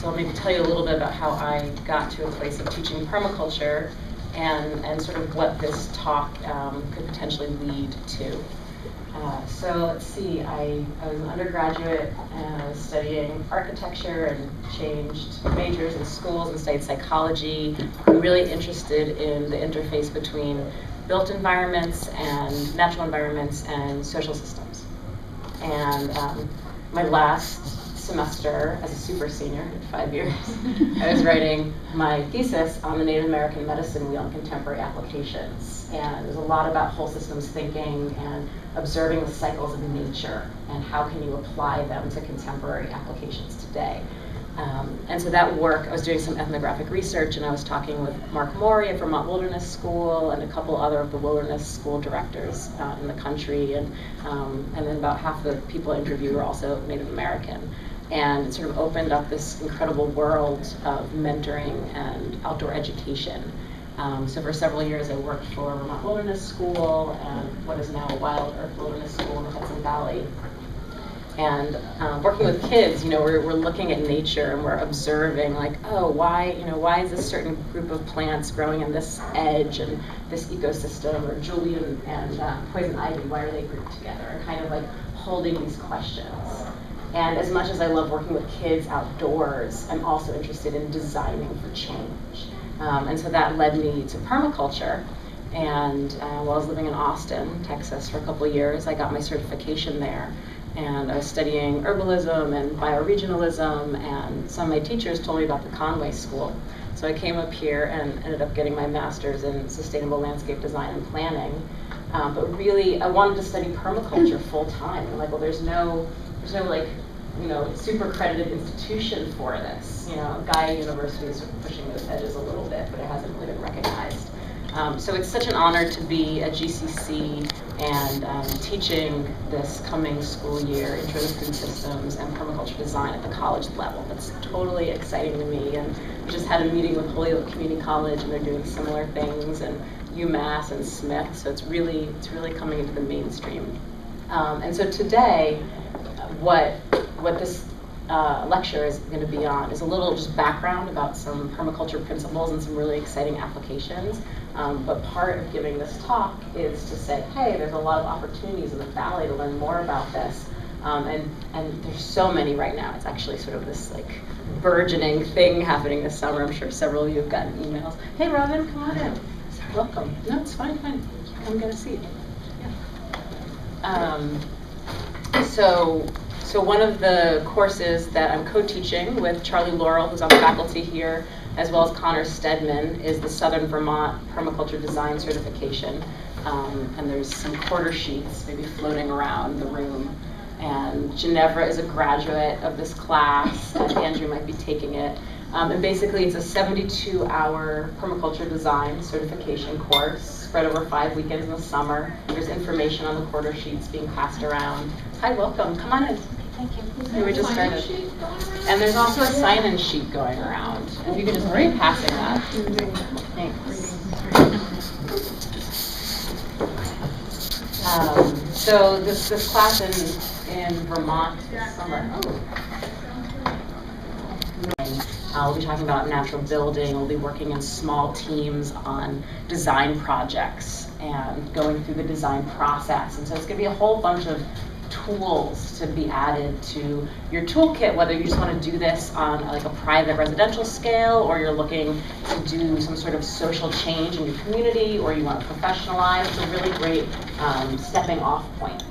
So I'll maybe tell you a little bit about how I got to a place of teaching permaculture and sort of what this talk could potentially lead to. So let's see, I was an undergraduate and I was studying architecture and changed majors in schools and studied psychology. I'm really interested in the interface between built environments and natural environments and social systems. And my last semester as a super senior, 5 years, I was writing my thesis on the Native American medicine wheel and contemporary applications. And there's a lot about whole systems thinking and observing the cycles of nature and how can you apply them to contemporary applications today. And so that work, I was doing some ethnographic research and I was talking with Mark Morey at Vermont Wilderness School and a couple other of the wilderness school directors in the country. And then about half the people I interviewed were also Native American. And it sort of opened up this incredible world of mentoring and outdoor education. So for several years I worked for Vermont Wilderness School and what is now Wild Earth Wilderness School in the Hudson Valley. And working with kids, we're looking at nature and we're observing like, oh, why is this certain group of plants growing in this edge and this ecosystem, or Julian and poison ivy, why are they grouped together? And kind of like holding these questions. And as much as I love working with kids outdoors, I'm also interested in designing for change. And so that led me to permaculture. And while I was living in Austin, Texas for a couple of years, I got my certification there. And I was studying herbalism and bioregionalism, and some of my teachers told me about the Conway School. So I came up here and ended up getting my master's in sustainable landscape design and planning. But really, I wanted to study permaculture full time. I'm like, well, there's no like, super accredited institution for this. Gaia University is sort of pushing those edges a little bit, but it hasn't really been recognized. So it's such an honor to be at GCC and teaching this coming school year, Intro to Food Systems and Permaculture Design at the college level. That's totally exciting to me. And we just had a meeting with Holyoke Community College, and they're doing similar things, and UMass and Smith. So it's really coming into the mainstream. And so today, what this lecture is going to be on is a little just background about some permaculture principles and some really exciting applications. But part of giving this talk is to say, hey, there's a lot of opportunities in the Valley to learn more about this. And there's so many right now. It's actually sort of this like burgeoning thing happening this summer. I'm sure several of you have gotten emails. Hey, Robin, come on in. Welcome. No, it's fine. Come get a seat. Yeah. So one of the courses that I'm co-teaching with Charlie Laurel, who's on faculty here, as well as Connor Stedman, is the Southern Vermont Permaculture Design Certification. And there's some quarter sheets maybe floating around the room. And Ginevra is a graduate of this class, and Andrew might be taking it. And basically it's a 72-hour permaculture design certification course spread over 5 weekends in the summer. There's information on the quarter sheets being passed around. Hi, welcome, come on in. Thank you. We just started. And there's also a sign-in sheet going around. If you could just keep passing that. Thanks. So this class in Vermont this summer. We'll be talking about natural building. We'll be working in small teams on design projects and going through the design process. And so it's going to be a whole bunch of tools to be added to your toolkit, whether you just want to do this on like a private residential scale, or you're looking to do some sort of social change in your community, or you want to professionalize. It's a really great stepping off point.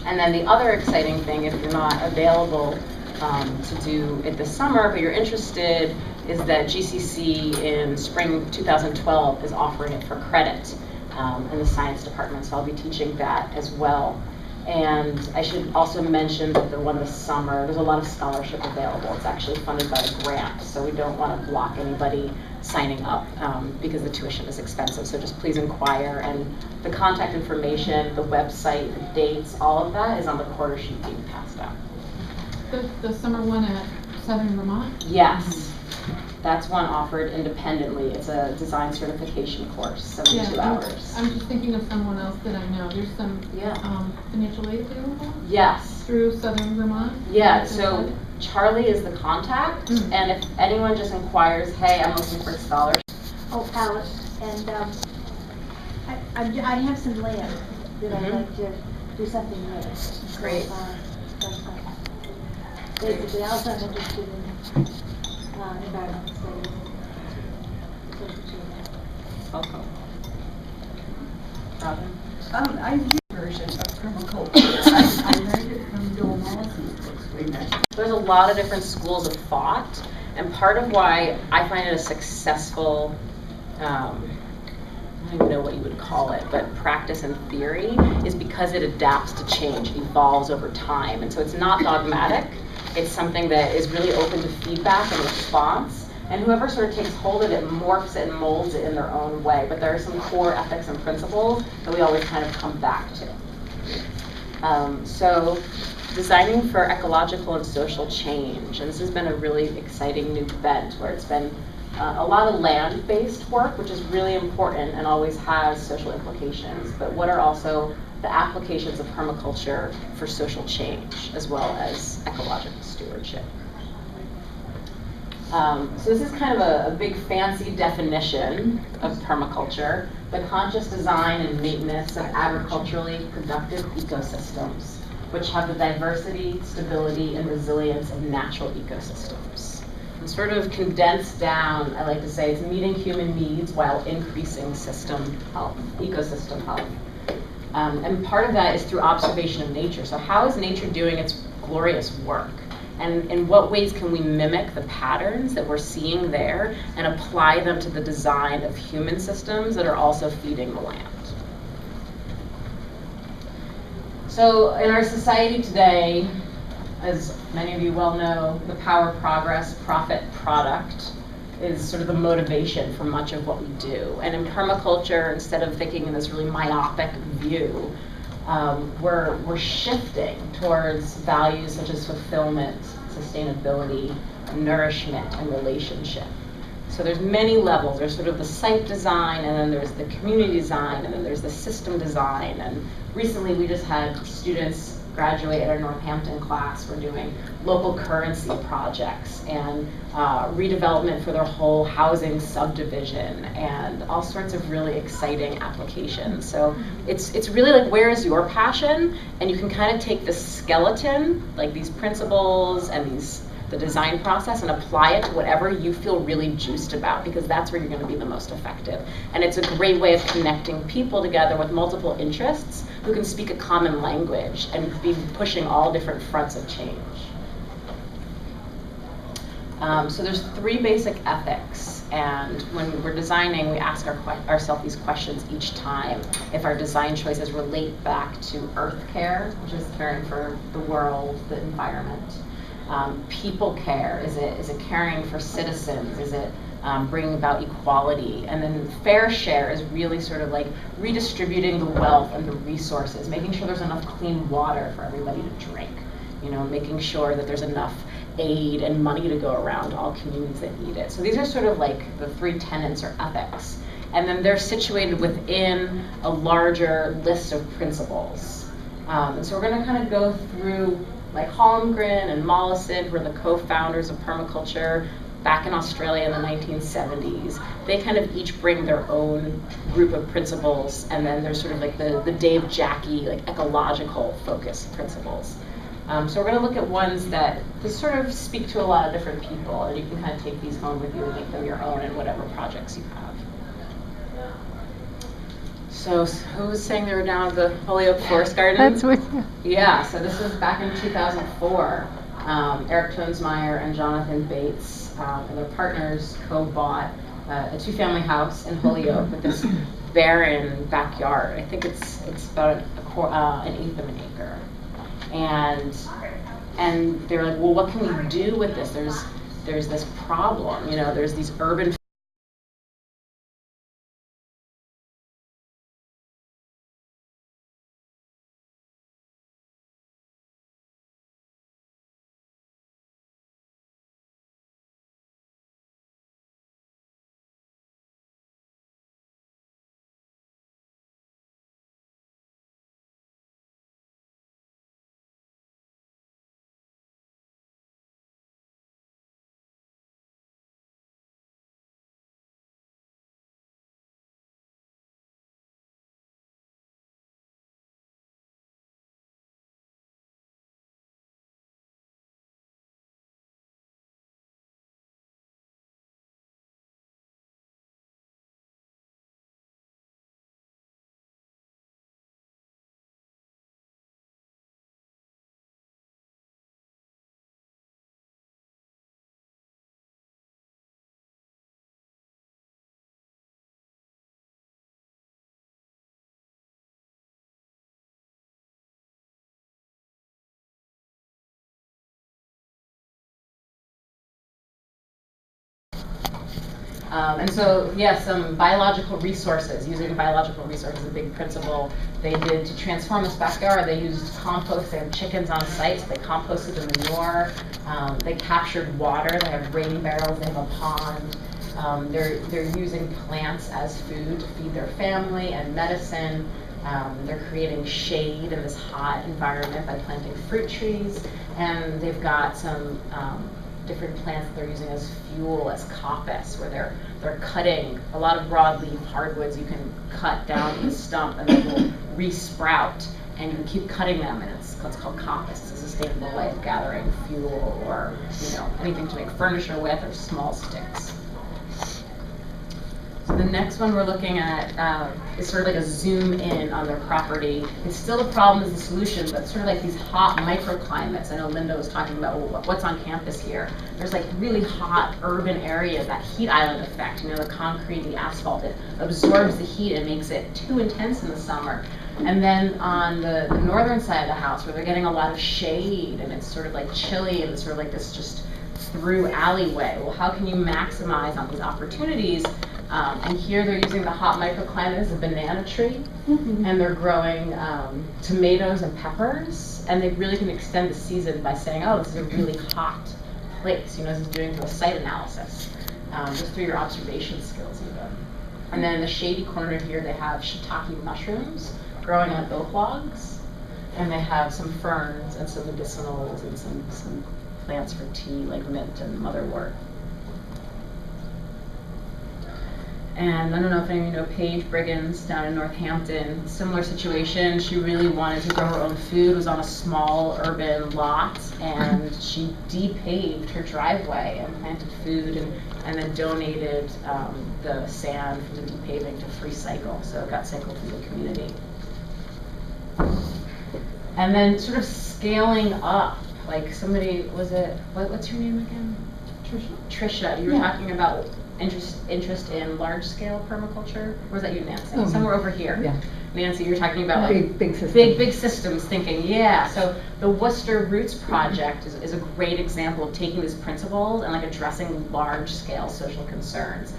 And then the other exciting thing, if you're not available to do it this summer, but you're interested, is that GCC in spring 2012 is offering it for credit in the science department. So I'll be teaching that as well. And I should also mention that the one this summer, there's a lot of scholarship available. It's actually funded by a grant, so we don't want to block anybody signing up because the tuition is expensive. So just please inquire, and the contact information, the website, the dates, all of that is on the quarter sheet being passed out. The summer one at Southern Vermont? Yes. That's one offered independently. It's a design certification course, 72 hours. I'm just thinking of someone else that I know. There's some financial aid available? Yes. Through Southern Vermont? Yeah, so Charlie is the contact, and if anyone just inquires, hey, I'm looking for a scholarship. Oh, Alice, and I have some land that I'd like to do something with. So, Great. basically, also I'm interested in environmental studies. So, Welcome. Robin? I did a version of permaculture. I learned it from Joel Mollison's books way back. There's a lot of different schools of thought, and part of why I find it a successful, I don't even know what you would call it, but practice and theory is because it adapts to change, it evolves over time. And so it's not dogmatic, it's something that is really open to feedback and response. And whoever sort of takes hold of it morphs it and molds it in their own way. But there are some core ethics and principles that we always kind of come back to. So designing for ecological and social change. And this has been a really exciting new bent where it's been a lot of land-based work, which is really important and always has social implications. But what are also the applications of permaculture for social change as well as ecological stewardship? So this is kind of a big fancy definition of permaculture, the conscious design and maintenance of agriculturally productive ecosystems, which have the diversity, stability, and resilience of natural ecosystems. And sort of condensed down, I like to say, it's meeting human needs while increasing system health, ecosystem health. And part of that is through observation of nature. So how is nature doing its glorious work? And in what ways can we mimic the patterns that we're seeing there and apply them to the design of human systems that are also feeding the land? So in our society today, as many of you well know, the power, progress, profit, product is sort of the motivation for much of what we do. And in permaculture, instead of thinking in this really myopic view, we're shifting towards values such as fulfillment, sustainability, nourishment, and relationship. So there's many levels. There's sort of the site design, and then there's the community design, and then there's the system design. And recently we just had students graduate at our Northampton class. We're doing local currency projects and redevelopment for their whole housing subdivision and all sorts of really exciting applications. So it's really like, where is your passion? And you can kind of take this skeleton, like these principles and the design process, and apply it to whatever you feel really juiced about, because that's where you're going to be the most effective. And it's a great way of connecting people together with multiple interests who can speak a common language and be pushing all different fronts of change. So there's 3 basic ethics, and when we're designing, we ask ourselves these questions each time. If our design choices relate back to earth care, which is caring for the world, the environment. People care, is it caring for citizens? Is it bringing about equality? And then fair share is really sort of like redistributing the wealth and the resources, making sure there's enough clean water for everybody to drink, making sure that there's enough aid and money to go around to all communities that need it. So these are sort of like the 3 tenets or ethics. And then they're situated within a larger list of principles. And so we're going to kind of go through, like Holmgren and Mollison, who are the co-founders of permaculture back in Australia in the 1970s. They kind of each bring their own group of principles, and then there's sort of like the Dave Jackie, like ecological focused principles. So we're going to look at ones that sort of speak to a lot of different people, and you can kind of take these home with you and make them your own in whatever projects you have. So who was saying they were down at the Holyoke Forest Garden? That's what. Yeah, so this was back in 2004. Eric Tonesmeyer and Jonathan Bates and their partners co-bought a 2-family house in Holyoke with this barren backyard. I think it's about an eighth of an acre. And they're like, well, what can we do with this? There's this problem, there's these urban And so, yeah, some biological resources, using biological resources is a big principle they did to transform this backyard. They used compost, they have chickens on site, so they composted the manure. They captured water, they have rain barrels, they have a pond. They're using plants as food to feed their family and medicine. They're creating shade in this hot environment by planting fruit trees. And they've got some different plants that they're using as fuel, as coppice, where they're cutting a lot of broadleaf hardwoods you can cut down the stump and they will re-sprout, and you can keep cutting them, and it's what's called coppice. It's a sustainable way of gathering fuel or anything to make furniture with, or small sticks. So the next one we're looking at is sort of like a zoom in on their property. It's still a problem as a solution, but sort of like these hot microclimates. I know Linda was talking about what's on campus here. There's like really hot urban areas, that heat island effect, the concrete, the asphalt, it absorbs the heat and makes it too intense in the summer. And then on the northern side of the house, where they're getting a lot of shade and it's sort of like chilly and it's sort of like this just through alleyway. Well, how can you maximize on these opportunities? And here they're using the hot microclimate as a banana tree, and they're growing tomatoes and peppers, and they really can extend the season by saying, oh, this is a really hot place, this is doing a site analysis, just through your observation skills even. And then in the shady corner here, they have shiitake mushrooms growing on oak logs, and they have some ferns and some medicinals and some plants for tea, like mint and motherwort. And I don't know if any of you know Paige Briggins down in Northampton. Similar situation. She really wanted to grow her own food, was on a small urban lot, and she de-paved her driveway and planted food and then donated the sand from the de-paving to Free Cycle. So it got cycled through the community. And then sort of scaling up, like somebody, what's your name again? Trisha, you were talking about interest in large-scale permaculture? Or was that you, Nancy? Somewhere over here. Yeah. Nancy, you're talking about big systems. Big systems thinking, yeah. So the Worcester Roots Project is a great example of taking these principles and like addressing large-scale social concerns.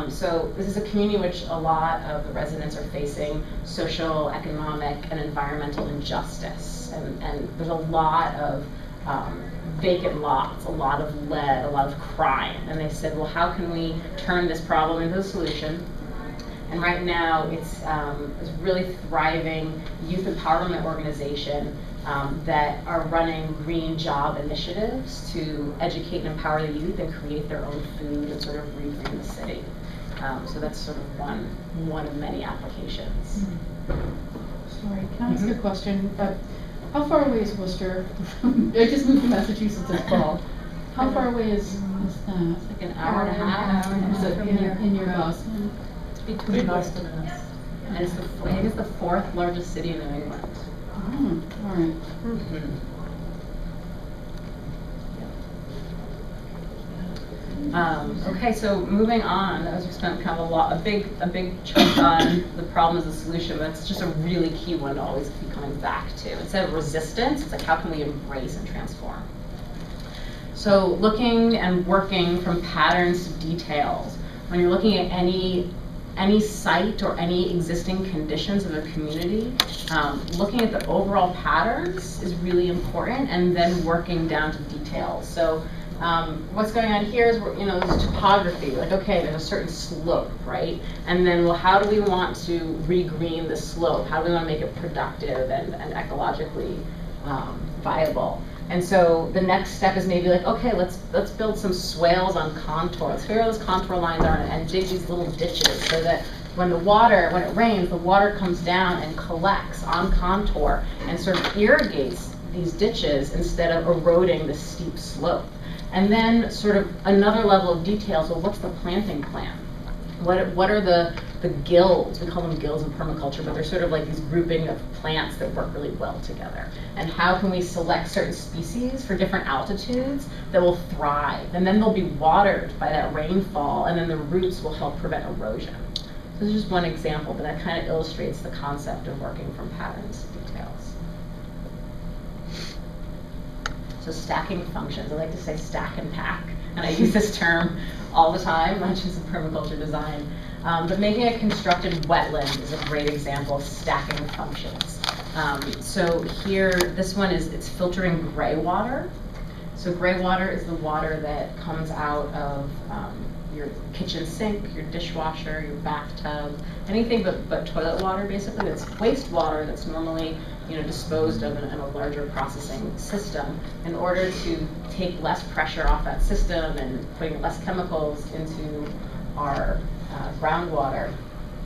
So this is a community in which a lot of the residents are facing social, economic, and environmental injustice. And there's a lot of vacant lots, a lot of lead, a lot of crime. And they said, well, how can we turn this problem into a solution? And right now, it's a really thriving youth empowerment organization that are running green job initiatives to educate and empower the youth and create their own food and sort of regreen the city. So that's sort of one of many applications. Sorry, can I ask a question? How far away is Worcester? I just moved to Massachusetts this fall. How far away is that? It's like an hour and a half. In your bus? Between Boston and us. And it's I think it's the fourth largest city in New England. Oh, all right. Okay, so moving on, as we spent kind of a big chunk on the problem as a solution, but it's just a really key one to always keep coming back to. Instead of resistance, it's like how can we embrace and transform? So looking and working from patterns to details. When you're looking at any site or any existing conditions of a community, looking at the overall patterns is really important, and then working down to details. So what's going on here is, there's topography. Like, okay, there's a certain slope, right? And then, well, how do we want to regreen the slope? How do we want to make it productive and ecologically viable? And so the next step is maybe like, okay, let's build some swales on contour. Let's figure out those contour lines are and dig these little ditches so that when it rains, the water comes down and collects on contour and sort of irrigates these ditches instead of eroding the steep slope. And then sort of another level of details, well, what's the planting plan? What are the guilds? We call them guilds in permaculture, but they're sort of like these grouping of plants that work really well together. And how can we select certain species for different altitudes that will thrive? And then they'll be watered by that rainfall, and then the roots will help prevent erosion. So this is just one example, but that kind of illustrates the concept of working from patterns to details. So stacking functions, I like to say stack and pack. and I use this term all the time, not just in permaculture design. But making a constructed wetland is a great example of stacking functions. So here, this one it's filtering gray water. So gray water is the water that comes out of your kitchen sink, your dishwasher, your bathtub, anything but toilet water, basically. That's wastewater that's normally disposed of in a larger processing system, in order to take less pressure off that system and putting less chemicals into our groundwater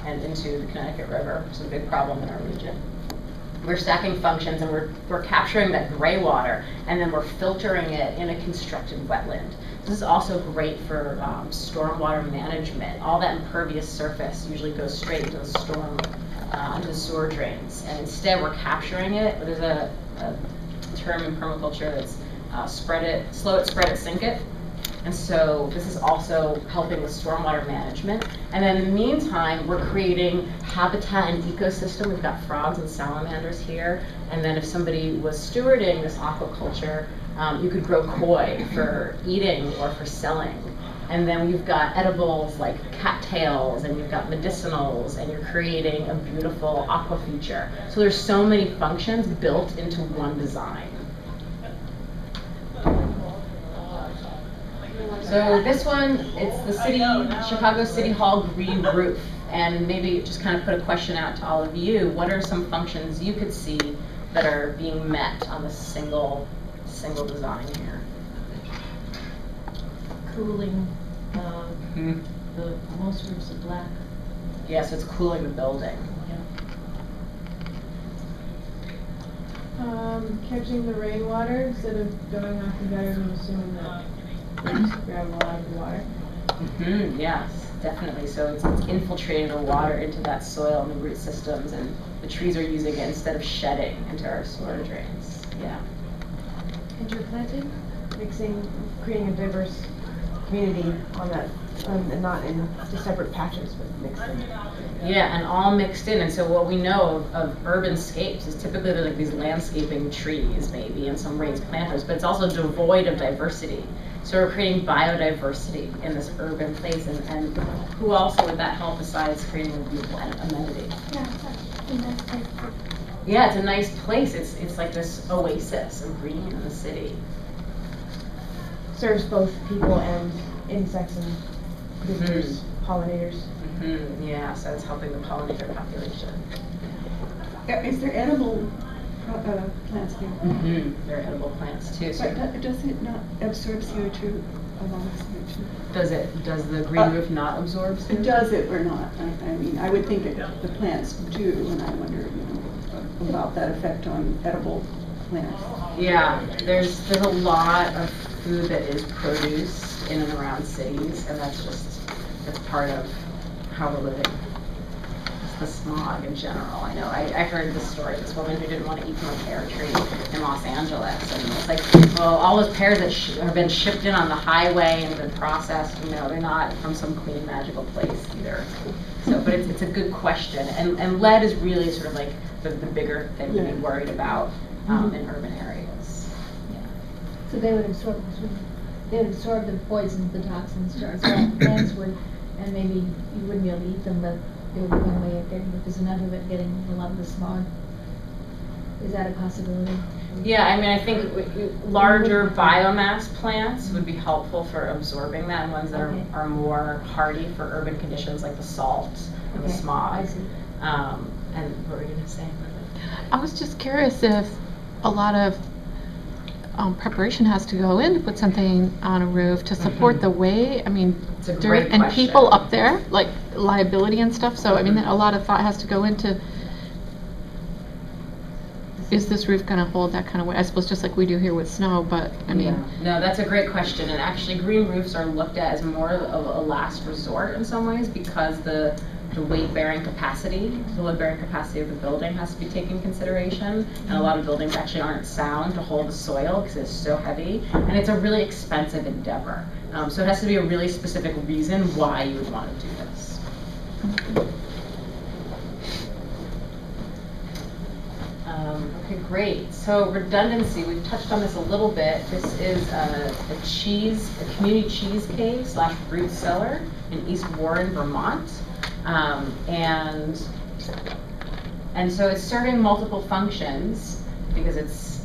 and into the Connecticut River, which is a big problem in our region. We're stacking functions, and we're capturing that gray water, and then we're filtering it in a constructed wetland. This is also great for stormwater management. All that impervious surface usually goes straight into the into the sewer drains, and instead we're capturing it. There's a term in permaculture that's slow it, spread it, sink it. And so this is also helping with stormwater management. And then in the meantime, we're creating habitat and ecosystem. We've got frogs and salamanders here. And then if somebody was stewarding this aquaculture, you could grow koi for eating or for selling. And then you've got edibles like cattails, and you've got medicinals, and you're creating a beautiful aqua feature. So there's so many functions built into one design. So this one, it's the Chicago City Hall green roof. And maybe just kind of put a question out to all of you. What are some functions you could see that are being met on this single design here? Cooling, the most roofs are black. Yeah, so it's cooling the building. Catching the rainwater instead of going off the gutters and assuming that they just grab a lot of the water. Yes, definitely. So it's infiltrating the water into that soil and the root systems, and the trees are using it instead of shedding into our sewer drains. Yeah. Interplanting? Creating a diverse community on that, and not in just separate patches, but mixed in. Yeah, and all mixed in. And so what we know of urban scapes is typically they're like these landscaping trees, maybe, and some raised planters, but it's also devoid of diversity. So we're creating biodiversity in this urban place, and who also would that help besides creating a beautiful amenity? Yeah, it's a nice place. It's like this oasis of green in the city. Serves both people and insects and creatures, pollinators. Yeah, so it's helping the pollinator population. Is there edible plants here? There are edible plants too. So But does it not absorb CO2 along with CO2? does the green roof not absorb CO2? Does it or not? I mean, I would think that the plants do, and I wonder, about that effect on edible plants. Yeah, there's a lot of food that is produced in and around cities, and that's part of how we're living. It's the smog in general. I know. I heard this story. This woman who didn't want to eat from a pear tree in Los Angeles, and it's like, well, all those pears that have been shipped in on the highway and been processed, they're not from some clean, magical place either. So, but it's a good question, and lead is really sort of like the bigger thing to be worried about in urban areas. Yeah. So they would absorb the poisons, the toxins, as well. Plants would, and maybe you wouldn't be able to eat them, but they would be one way of getting, if there's enough of it, getting a lot of the smog. Is that a possibility? Yeah, I mean, I think larger biomass plants would be helpful for absorbing that, and ones that are more hardy for urban conditions, like the salt and the smog. I see. And what were you going to say? I was just curious if a lot of preparation has to go in to put something on a roof to support the weight. I mean, It's a dirt great and question. people up there, like liability and stuff. So I mean, a lot of thought has to go into. Is this roof going to hold that kind of weight? I suppose just like we do here with snow, but I mean. No, that's a great question. And actually, green roofs are looked at as more of a last resort in some ways, because the weight-bearing capacity, the load-bearing capacity of the building has to be taken into consideration. And a lot of buildings actually aren't sound to hold the soil because it's so heavy. And it's a really expensive endeavor. So it has to be a really specific reason why you would want to do this. Okay, great. So redundancy, we've touched on this a little bit. This is a community cheese cave / root cellar in East Warren, Vermont. And so it's serving multiple functions because it's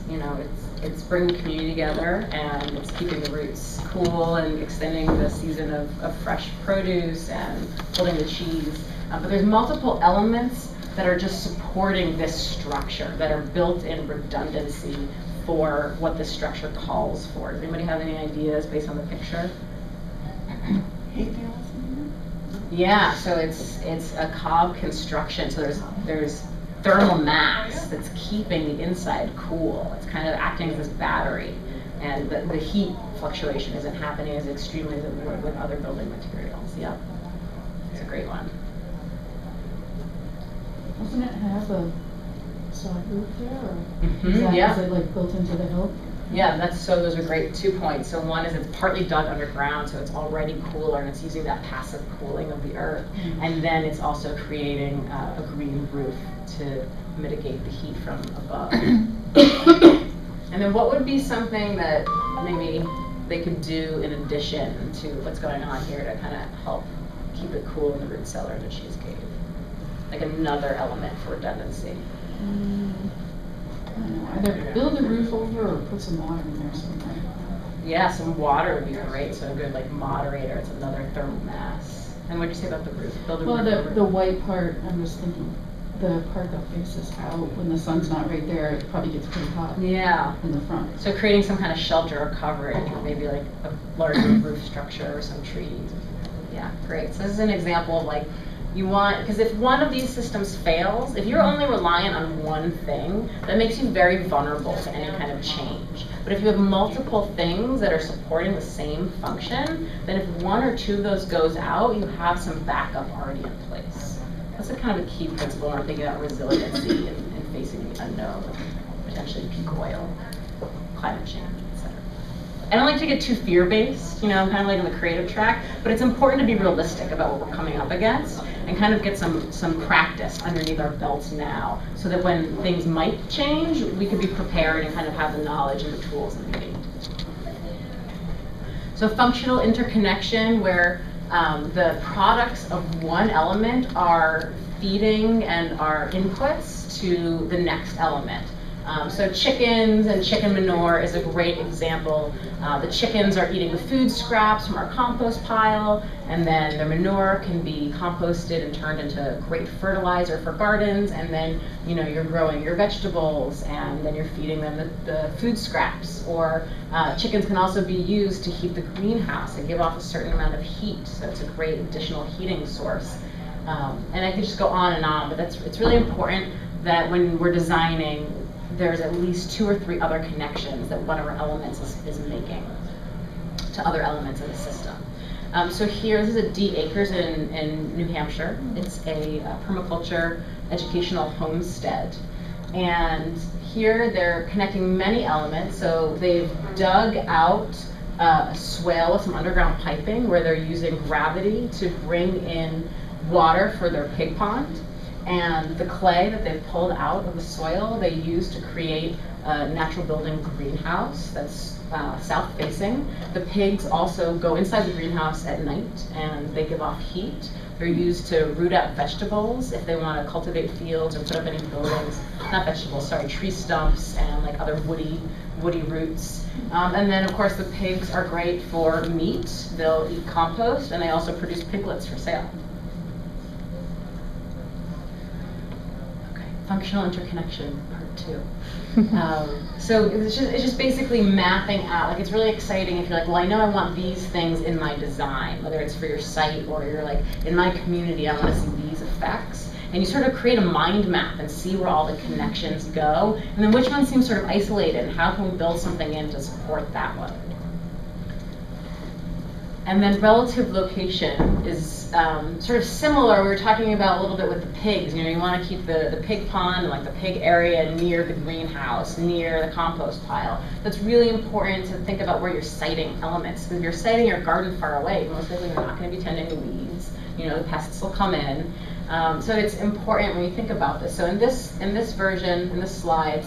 bringing community together, and it's keeping the roots cool and extending the season of fresh produce and holding the cheese. But there's multiple elements that are just supporting this structure, that are built-in redundancy for what this structure calls for. Does anybody have any ideas based on the picture? Anything else in Yeah, so it's a cob construction. So there's thermal mass that's keeping the inside cool. It's kind of acting as this battery, and the heat fluctuation isn't happening as extremely as it would with other building materials. Yep, it's a great one. Doesn't it have a sod roof there, or Yeah. is it like built into the hill? Yeah, those are great 2 points. So one is it's partly dug underground, so it's already cooler, and it's using that passive cooling of the earth. And then it's also creating a green roof to mitigate the heat from above. And then what would be something that maybe they could do in addition to what's going on here to kind of help keep it cool in the root cellar of the cheese cave? Like another element for redundancy. I don't know, either build a roof over or put some water in there somewhere. Yeah, some water would be great. So a good moderator. It's another thermal mass. And what'd you say about the roof? Build a Well, roof over the white part, I'm just thinking, the part that faces out, when the sun's not right there, it probably gets pretty hot Yeah. in the front. So creating some kind of shelter or coverage, or maybe like a larger roof structure or some trees. Yeah, great. So this is an example of because if one of these systems fails, if you're only reliant on one thing, that makes you very vulnerable to any kind of change. But if you have multiple things that are supporting the same function, then if one or two of those goes out, you have some backup already in place. That's a kind of a key principle when we're thinking about resiliency and facing the unknown, potentially peak oil, climate change, etc. I don't like to get too fear-based, I'm kind of like in the creative track, but it's important to be realistic about what we're coming up against and kind of get some practice underneath our belts now, so that when things might change, we could be prepared and kind of have the knowledge and the tools that we need. So functional interconnection, where the products of one element are feeding and are inputs to the next element. So chickens and chicken manure is a great example. The chickens are eating the food scraps from our compost pile, and then their manure can be composted and turned into great fertilizer for gardens, and then you're growing your vegetables, and then you're feeding them the food scraps. Or chickens can also be used to heat the greenhouse and give off a certain amount of heat, so it's a great additional heating source. And I could just go on and on, but it's really important that when we're designing, there's at least 2 or 3 other connections that one of our elements is making to other elements of the system. So here, this is at D Acres in New Hampshire. It's a permaculture educational homestead. And here they're connecting many elements. So they've dug out a swale with some underground piping where they're using gravity to bring in water for their pig pond. And the clay that they've pulled out of the soil, they use to create a natural building greenhouse that's south-facing. The pigs also go inside the greenhouse at night, and they give off heat. They're used to root out vegetables if they want to cultivate fields or put up any buildings. Not vegetables, sorry, tree stumps and other woody roots. And then, of course, the pigs are great for meat. They'll eat compost, and they also produce piglets for sale. Functional interconnection, part 2. So it's just basically mapping out. It's really exciting if you're like, well, I know I want these things in my design, whether it's for your site or you're like, in my community, I want to see these effects. And you sort of create a mind map and see where all the connections go, and then which one seems sort of isolated, and how can we build something in to support that one. And then relative location is sort of similar. We were talking about a little bit with the pigs. You want to keep the pig pond and the pig area near the greenhouse, near the compost pile. That's really important to think about where you're siting elements. Because if you're siting your garden far away, most likely you're not going to be tending the weeds. The pests will come in. So it's important when you think about this. So in this version, in this slide,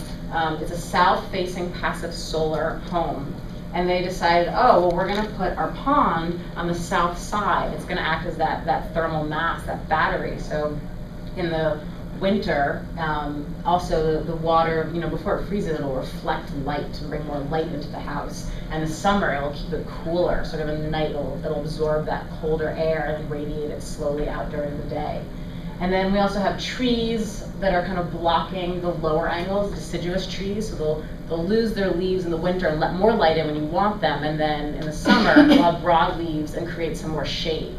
it's a south-facing passive solar home. And they decided, oh, well, we're going to put our pond on the south side. It's going to act as that thermal mass, that battery. So in the winter, also the water, before it freezes, it'll reflect light to bring more light into the house. And the summer, it'll keep it cooler. Sort of in the night, it'll absorb that colder air and radiate it slowly out during the day. And then we also have trees that are kind of blocking the lower angles, deciduous trees. So they'll lose their leaves in the winter and let more light in when you want them. And then in the summer, they'll have broad leaves and create some more shade.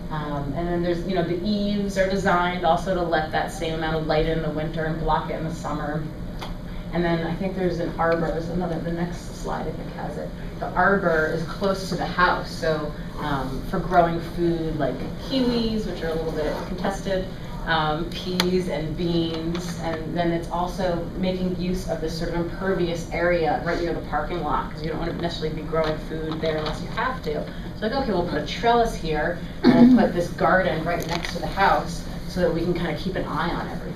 And then there's, the eaves are designed also to let that same amount of light in the winter and block it in the summer. And then I think there's an arbor. There's the next slide I think has it. The arbor is close to the house, so for growing food like kiwis, which are a little bit contested, peas and beans, and then it's also making use of this sort of impervious area right near the parking lot, because you don't want to necessarily be growing food there unless you have to. So like, okay, we'll put a trellis here, and we'll put this garden right next to the house so that we can kind of keep an eye on everything.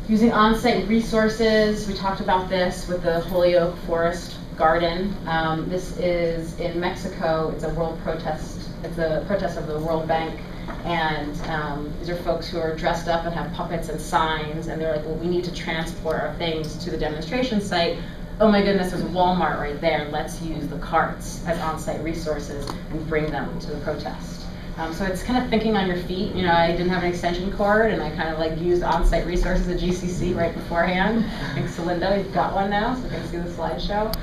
Using on-site resources, we talked about this with the Holyoke Forest Garden. This is in Mexico. It's a world protest. It's a protest of the World Bank. And these are folks who are dressed up and have puppets and signs. And they're like, well, we need to transport our things to the demonstration site. Oh my goodness, there's a Walmart right there. Let's use the carts as on-site resources and bring them to the protest. So it's kind of thinking on your feet. I didn't have an extension cord, and I kind of used on-site resources at GCC right beforehand. Thanks to Linda, you've got one now, so you can see the slideshow.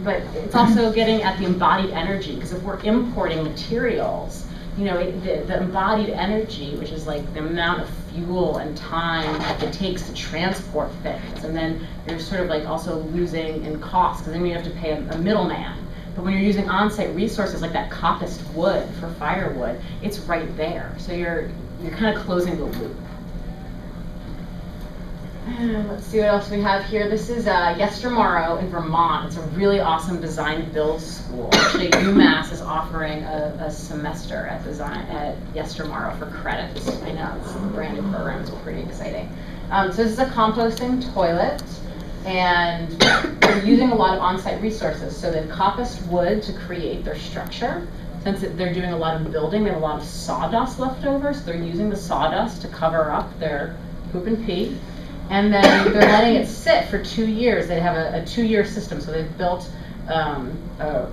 But it's also getting at the embodied energy, because if we're importing materials, the embodied energy, which is like the amount of fuel and time that it takes to transport things, and then you're sort of also losing in cost, because then you have to pay a middleman. But when you're using on-site resources like that coppiced wood for firewood, it's right there. So you're kind of closing the loop. And let's see what else we have here. This is Yestermorrow in Vermont. It's a really awesome design build school. Actually, UMass is offering a semester at Yestermorrow for credits. I know, it's a brand new program. It's pretty exciting. So this is a composting toilet. And they're using a lot of on-site resources. So they've coppiced wood to create their structure. Since they're doing a lot of building, they have a lot of sawdust left over, so they're using the sawdust to cover up their poop and pee. And then they're letting it sit for 2 years. They have a 2-year system, so they've built a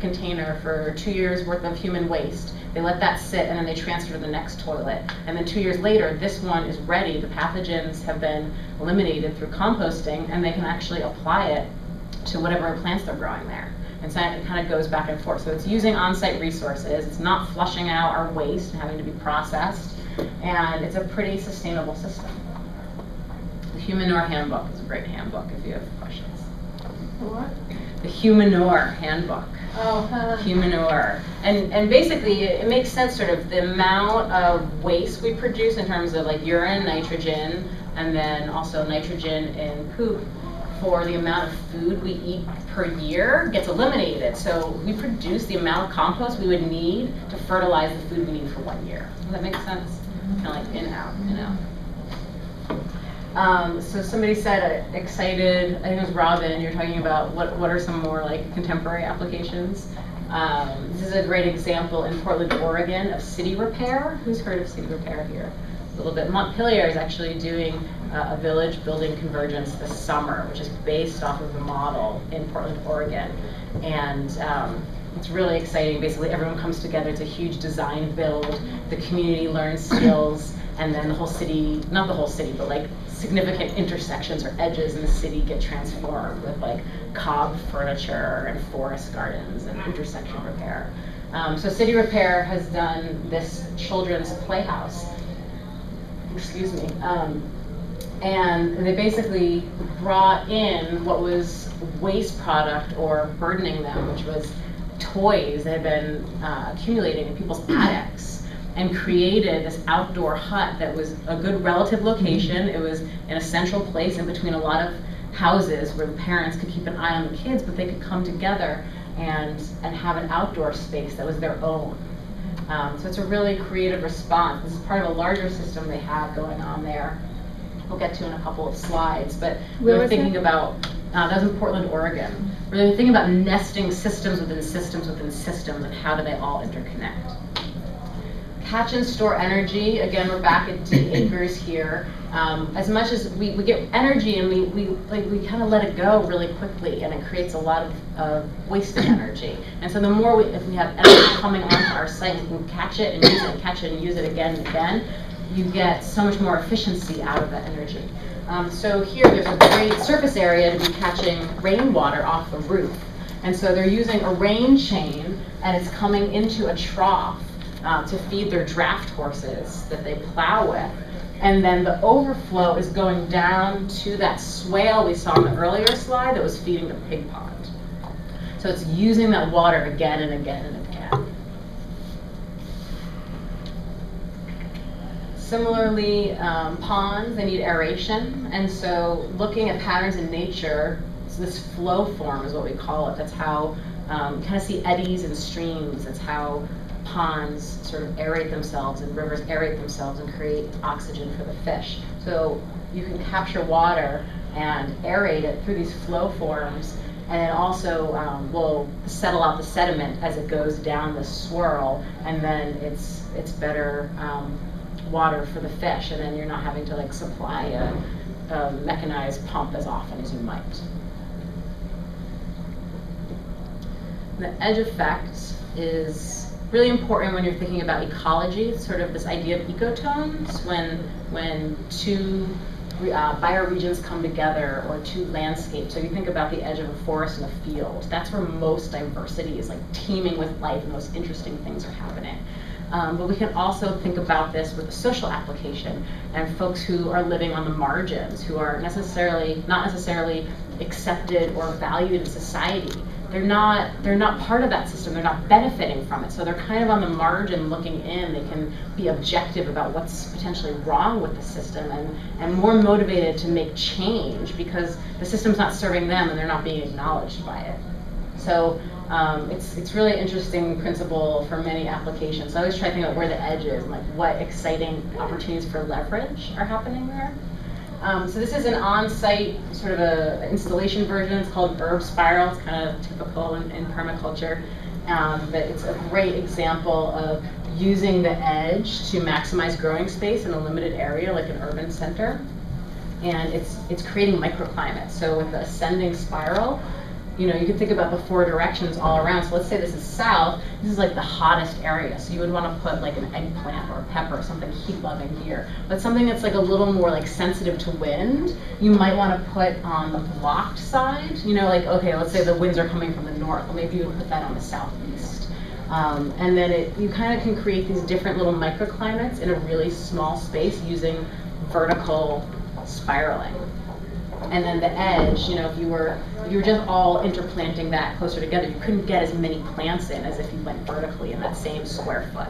container for 2 years worth of human waste. They let that sit, and then they transfer to the next toilet. And then 2 years later, this one is ready. The pathogens have been eliminated through composting, and they can actually apply it to whatever plants they're growing there. And so it kind of goes back and forth. So it's using on-site resources. It's not flushing out our waste and having to be processed. And it's a pretty sustainable system. The Humanure Handbook is a great handbook if you have questions. What? The Humanure Handbook. Oh, Humanure. And basically it makes sense, sort of the amount of waste we produce in terms of urine, nitrogen, and then also nitrogen in poop for the amount of food we eat per year gets eliminated. So we produce the amount of compost we would need to fertilize the food we need for 1 year. Does that make sense? Kind of in, out, in, out. So somebody said excited, I think it was Robin, you're talking about what are some more contemporary applications. This is a great example in Portland, Oregon of city repair. Who's heard of city repair here? A little bit. Montpelier is actually doing a village building convergence this summer, which is based off of a model in Portland, Oregon. And it's really exciting. Basically, everyone comes together. It's a huge design build. The community learns skills, and then the whole city, not the whole city, but significant intersections or edges in the city get transformed with cob furniture and forest gardens and intersection repair. So City Repair has done this children's playhouse. Excuse me. And they basically brought in what was waste product or burdening them, which was toys that had been accumulating in people's attics, and created this outdoor hut that was a good relative location. It was in a central place in between a lot of houses where the parents could keep an eye on the kids, but they could come together and have an outdoor space that was their own. So it's a really creative response. This is part of a larger system they have going on there. We'll get to in a couple of slides, but Where we're was thinking that? about, that was in Portland, Oregon. Where they're thinking about nesting systems within systems within systems, and how do they all interconnect. Catch and store energy, again, we're back at D acres here. As much as we get energy and we kind of let it go really quickly, and it creates a lot of wasted energy. And so the more if we have energy coming onto our site, we can catch it and use it and catch it and use it again and again, you get so much more efficiency out of that energy. So here there's a great surface area to be catching rainwater off the roof. And so they're using a rain chain, and it's coming into a trough to feed their draft horses that they plow with. And then the overflow is going down to that swale we saw in the earlier slide that was feeding the pig pond. So it's using that water again and again and again. Similarly, ponds, they need aeration. And so looking at patterns in nature, so this flow form is what we call it. That's how you kind of see eddies and streams. That's how ponds sort of aerate themselves and rivers aerate themselves and create oxygen for the fish. So you can capture water and aerate it through these flow forms, and it also will settle out the sediment as it goes down the swirl, and then it's better water for the fish, and then you're not having to like supply a mechanized pump as often as you might. The edge effect is really important when you're thinking about ecology, sort of this idea of ecotones, when two bioregions come together, or two landscapes. So if you think about the edge of a forest and a field, that's where most diversity is, like teeming with life, and the most interesting things are happening. But we can also think about this with a social application, and folks who are living on the margins, who are not necessarily accepted or valued in society. They're not part of that system. They're not benefiting from it. So they're kind of on the margin looking in. They can be objective about what's potentially wrong with the system, and more motivated to make change because the system's not serving them and they're not being acknowledged by it. So it's really interesting principle for many applications. So I always try to think about where the edge is, and like what exciting opportunities for leverage are happening there. So this is an on-site sort of a installation version. It's called Herb Spiral. It's kind of typical in permaculture, but it's a great example of using the edge to maximize growing space in a limited area, like an urban center. And it's creating microclimates. So with the ascending spiral, you know, you can think about the four directions all around. So let's say this is south. This is like the hottest area. So you would want to put like an eggplant or a pepper or something heat-loving here. But something that's like a little more like sensitive to wind, you might want to put on the blocked side. You know, like, okay, let's say the winds are coming from the north. Well, maybe you would put that on the southeast. And then you kind of can create these different little microclimates in a really small space using vertical spiraling. And then the edge, you know, if you were just all interplanting that closer together, you couldn't get as many plants in as if you went vertically in that same square foot.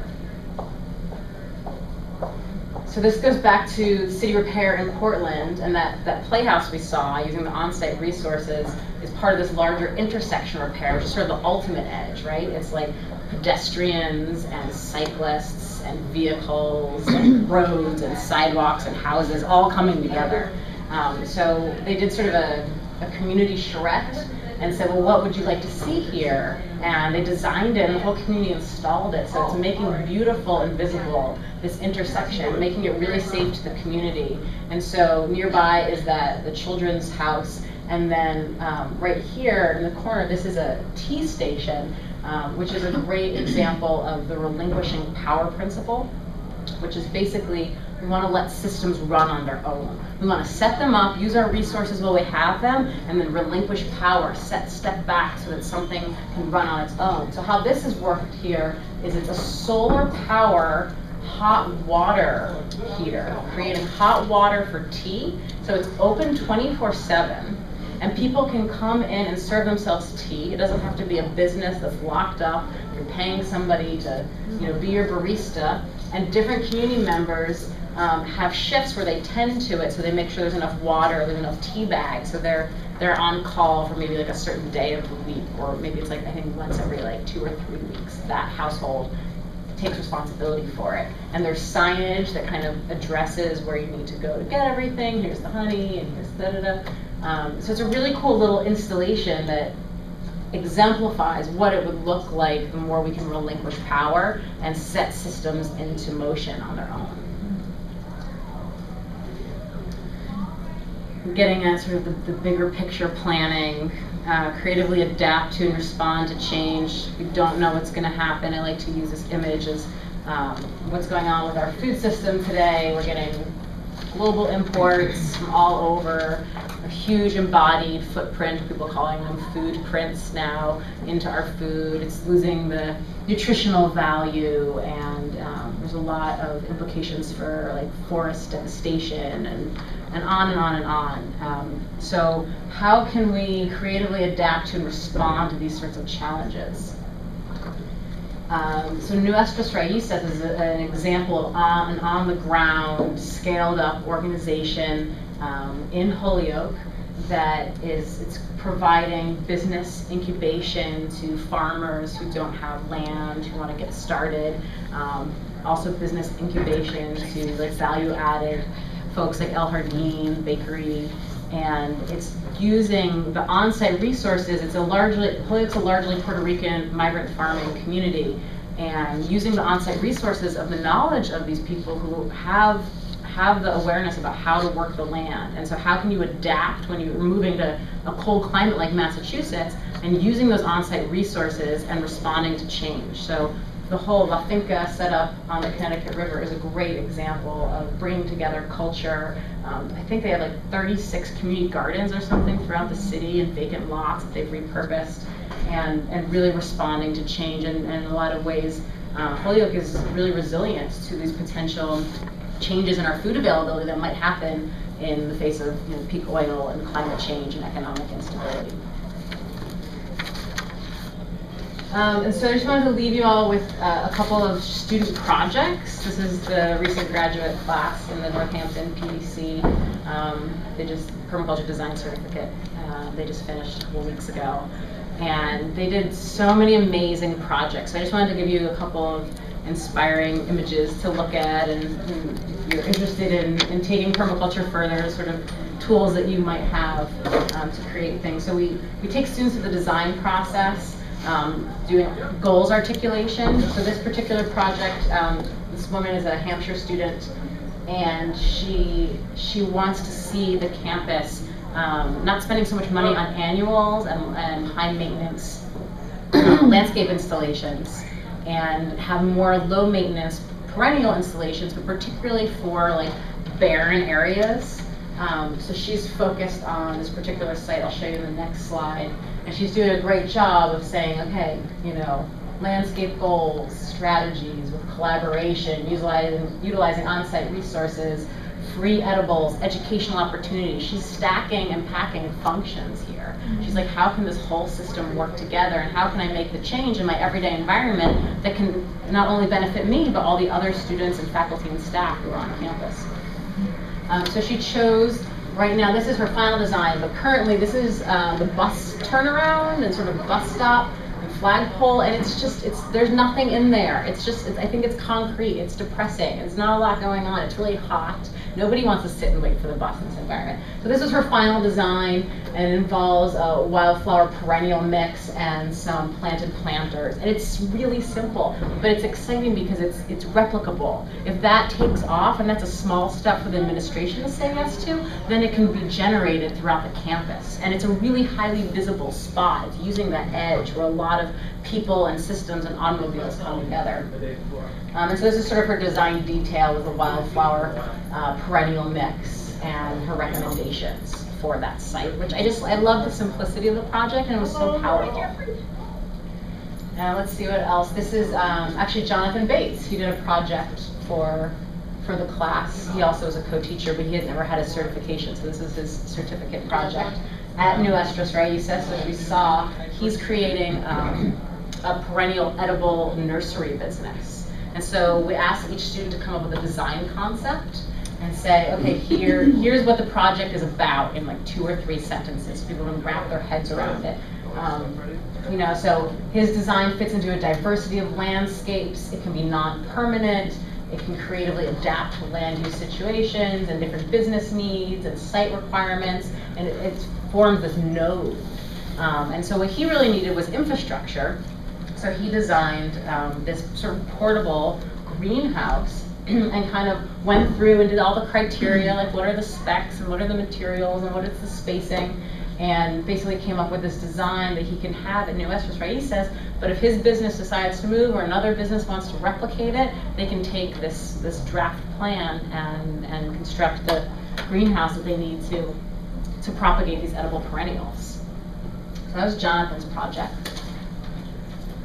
So this goes back to City Repair in Portland, and that playhouse we saw using the on-site resources is part of this larger intersection repair, which is sort of the ultimate edge, right? It's like pedestrians and cyclists and vehicles and roads and sidewalks and houses all coming together. So they did sort of a community charrette and said, well, what would you like to see here? And they designed it, and the whole community installed it. So it's making beautiful and visible this intersection, making it really safe to the community. And so nearby is the children's house. And then right here in the corner, this is a T station, which is a great example of the relinquishing power principle, which is basically we want to let systems run on their own. We want to set them up, use our resources while we have them, and then relinquish power, step back so that something can run on its own. So how this has worked here is it's a solar power hot water heater, creating hot water for tea. So it's open 24/7. And people can come in and serve themselves tea. It doesn't have to be a business that's locked up. You're paying somebody to, be your barista. And different community members have shifts where they tend to it, so they make sure there's enough water, there's enough tea bags. So they're on call for maybe like a certain day of the week, or maybe it's like I think once every like 2 or 3 weeks. That household takes responsibility for it. And there's signage that kind of addresses where you need to go to get everything. Here's the honey, and here's da-da-da. So it's a really cool little installation that exemplifies what it would look like the more we can relinquish power and set systems into motion on their own. Getting at sort of the bigger picture planning, creatively adapt to and respond to change. We don't know what's going to happen. I like to use this image as what's going on with our food system today. We're getting global imports from all over, a huge embodied footprint, people calling them food prints now, into our food. It's losing the nutritional value, and there's a lot of implications for like forest devastation and on and on and on. So how can we creatively adapt to and respond to these sorts of challenges? So Nuestras Raíces is an example of an on-the-ground, scaled-up organization in Holyoke that it's providing business incubation to farmers who don't have land, who want to get started. Also business incubation to like value-added folks like El Jardín Bakery, and it's using the on-site resources. Holyoke's a largely Puerto Rican migrant farming community, and using the on-site resources of the knowledge of these people who have the awareness about how to work the land. And so how can you adapt when you're moving to a cold climate like Massachusetts, and using those on-site resources and responding to change. So the whole La Finca setup on the Connecticut River is a great example of bringing together culture. I think they have like 36 community gardens or something throughout the city and vacant lots that they've repurposed, and really responding to change. And in a lot of ways, Holyoke is really resilient to these potential changes in our food availability that might happen in the face of peak oil and climate change and economic instability. And so I just wanted to leave you all with a couple of student projects. This is the recent graduate class in the Northampton PDC. They just, permaculture design certificate. They just finished a couple weeks ago. And they did so many amazing projects. So I just wanted to give you a couple of inspiring images to look at, and if you're interested in taking permaculture further, sort of tools that you might have to create things. So we take students through the design process, doing goals articulation. So this particular project, this woman is a Hampshire student, and she wants to see the campus not spending so much money on annuals and high maintenance landscape installations, and have more low maintenance perennial installations, but particularly for like barren areas. So she's focused on this particular site. I'll show you in the next slide. And she's doing a great job of saying, okay, landscape goals, strategies with collaboration, utilizing on-site resources, free edibles, educational opportunities. She's stacking and packing functions here. She's like, how can this whole system work together, and how can I make the change in my everyday environment that can not only benefit me, but all the other students and faculty and staff who are on campus. So she chose, right now, this is her final design, but currently this is the bus turnaround and sort of bus stop and flagpole, and there's nothing in there. I think it's concrete, it's depressing, there's not a lot going on, it's really hot. Nobody wants to sit and wait for the bus in this environment. So this is her final design, and it involves a wildflower perennial mix and some planted planters. And it's really simple, but it's exciting because it's replicable. If that takes off, and that's a small step for the administration to say yes to, then it can be generated throughout the campus. And it's a really highly visible spot. It's using that edge where a lot of people and systems and automobiles come together. And so this is sort of her design detail with the wildflower perennial mix and her recommendations for that site, which I love the simplicity of the project, and it was so powerful. Now let's see what else. This is actually Jonathan Bates. He did a project for the class. He also was a co-teacher, but he had never had a certification, so this is his certificate project at Nuestras Raíces. As we saw, he's creating a perennial edible nursery business. And so we asked each student to come up with a design concept and say, okay, here's what the project is about in like 2 or 3 sentences, so people can wrap their heads around it. You know, so his design fits into a diversity of landscapes. It can be non-permanent. It can creatively adapt to land use situations and different business needs and site requirements, and it forms this node. And so what he really needed was infrastructure. So he designed this sort of portable greenhouse and kind of went through and did all the criteria, like what are the specs and what are the materials and what is the spacing, and basically came up with this design that he can have at New Westford Raíces. But if his business decides to move or another business wants to replicate it, they can take this draft plan and construct the greenhouse that they need to propagate these edible perennials. So that was Jonathan's project.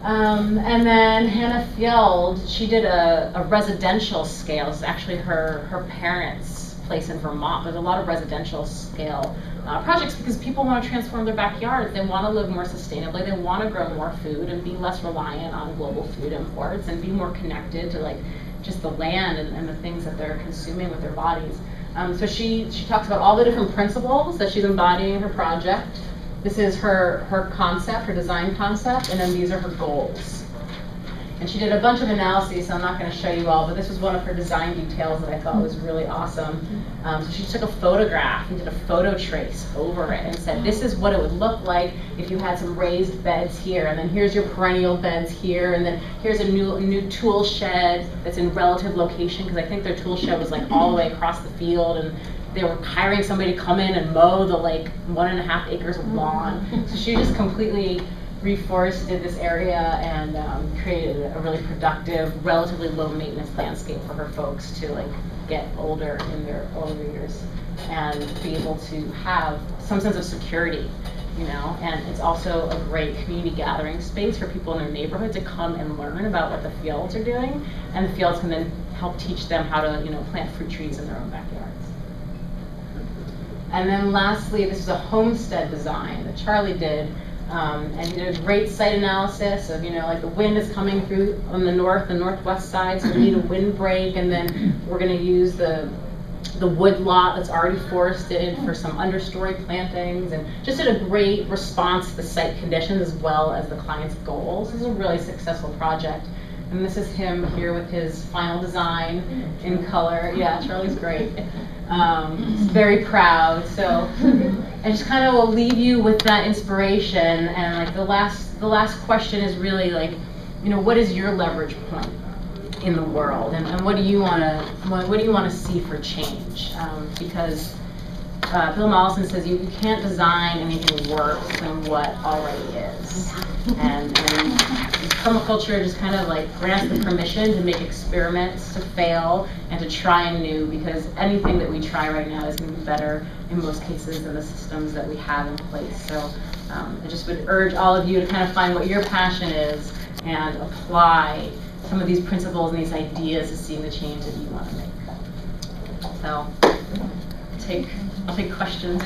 And then Hannah Fjeld, she did a residential scale. It's actually her parents' place in Vermont. There's a lot of residential scale projects because people want to transform their backyards. They want to live more sustainably. They want to grow more food and be less reliant on global food imports and be more connected to like just the land and the things that they're consuming with their bodies. So she talks about all the different principles that she's embodying in her project. This is her concept, her design concept, and then these are her goals. And she did a bunch of analyses, so I'm not going to show you all, but this was one of her design details that I thought was really awesome. So she took a photograph and did a photo trace over it and said, this is what it would look like if you had some raised beds here, and then here's your perennial beds here, and then here's a new tool shed that's in relative location, because I think their tool shed was like all the way across the field, and they were hiring somebody to come in and mow the like 1.5 acres of lawn. So she just completely reforested this area and created a really productive, relatively low maintenance landscape for her folks to like get older in their older years and be able to have some sense of security, you know. And it's also a great community gathering space for people in their neighborhood to come and learn about what the fields are doing, and the fields can then help teach them how to, you know, plant fruit trees in their own backyards. And then lastly, this is a homestead design that Charlie did. And he did a great site analysis of, you know, like the wind is coming through on the north and northwest side, so we need a wind break, and then we're going to use the wood lot that's already forested for some understory plantings, and just did a great response to the site conditions as well as the client's goals. This is a really successful project. And this is him here with his final design in color. Yeah, Charlie's great. He's very proud. So I just kind of will leave you with that inspiration. And like the last question is really like, you know, what is your leverage point in the world, and what do you want to see for change? Because Bill Mollison says you can't design anything worse than what already is. And permaculture just kind of like grants the permission to make experiments, to fail, and to try new, because anything that we try right now is going to be better in most cases than the systems that we have in place. So I just would urge all of you to kind of find what your passion is and apply some of these principles and these ideas to seeing the change that you want to make. So I'll take questions.